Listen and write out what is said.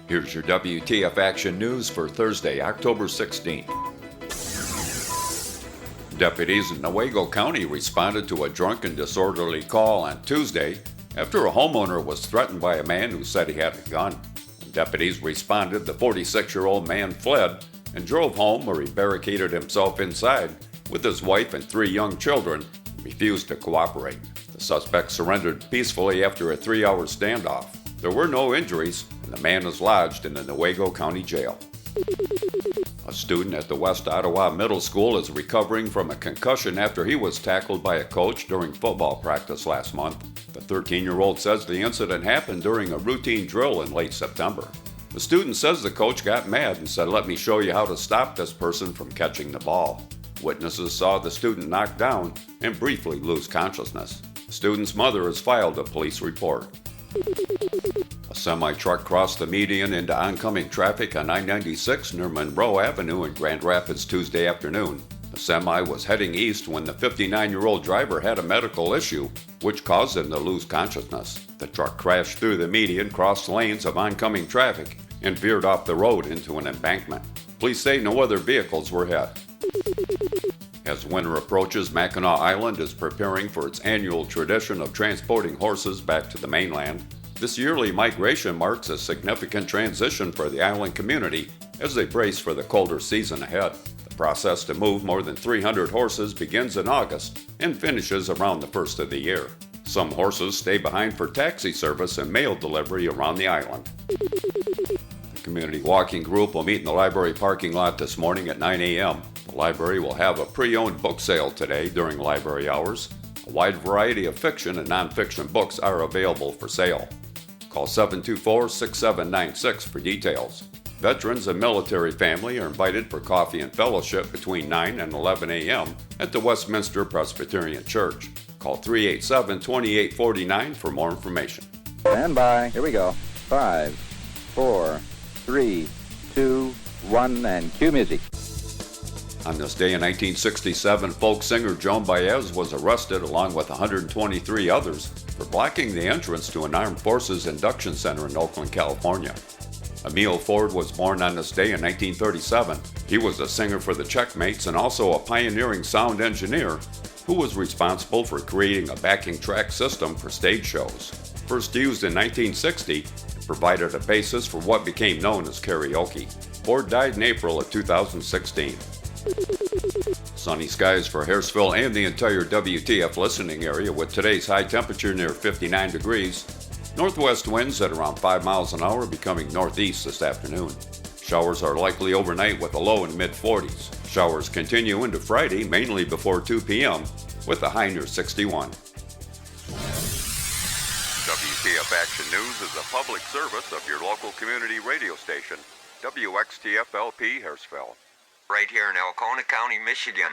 Here's your WTF Action News for Thursday, October 16th. Deputies in NEWAGO County responded to a drunk and disorderly call on Tuesday after a homeowner was threatened by a man who said he had a gun. When deputies responded, the 46-year-old man fled and drove home where he barricaded himself inside with his wife and 3 young children and refused to cooperate. The suspect surrendered peacefully after a 3-hour standoff. There were no injuries, and the man is lodged in the NEWAGO County Jail. A student at the West Ottawa Middle School is recovering from a concussion after he was tackled by a coach during football practice last month. The 13-year-old says the incident happened during a routine drill in late September. The student says the coach got mad and said, "Let me show you how to stop this person from catching the ball." Witnesses saw the student knocked down and briefly lose consciousness. The student's mother has filed a police report. A semi-truck crossed the median into oncoming traffic on I-96 near Monroe Avenue in Grand Rapids Tuesday afternoon. The semi was heading east when the 59-year-old driver had a medical issue, which caused him to lose consciousness. The truck crashed through the median, crossed lanes of oncoming traffic, and veered off the road into an embankment. Police say no other vehicles were hit. As winter approaches, Mackinac Island is preparing for its annual tradition of transporting horses back to the mainland. This yearly migration marks a significant transition for the island community as they brace for the colder season ahead. The process to move more than 300 horses begins in August and finishes around the first of the year. Some horses stay behind for taxi service and mail delivery around the island. The community walking group will meet in the library parking lot this morning at 9 a.m. The library will have a pre-owned book sale today during library hours. A wide variety of fiction and nonfiction books are available for sale. Call 724-6796 for details. Veterans and military family are invited for coffee and fellowship between 9 and 11 a.m. at the Westminster Presbyterian Church. Call 387-2849 for more information. Stand by. Here we go. 5, 4, 3, 2, 1, and cue music. On this day in 1967, folk singer Joan Baez was arrested along with 123 others for blocking the entrance to an armed forces induction center in Oakland, California. Emil Ford was born on this day in 1937. He was a singer for the Checkmates and also a pioneering sound engineer who was responsible for creating a backing track system for stage shows. First used in 1960, it provided a basis for what became known as karaoke. Ford died in April of 2016. Sunny skies for Harrisville and the entire WTF listening area with today's high temperature near 59 degrees. Northwest winds at around 5 miles an hour becoming northeast this afternoon. Showers are likely overnight with a low in mid-40s. Showers continue into Friday, mainly before 2 p.m., with a high near 61. WTF Action News is a public service of your local community radio station, WXTF-LP Harrisville. Right here in Elkona County, Michigan.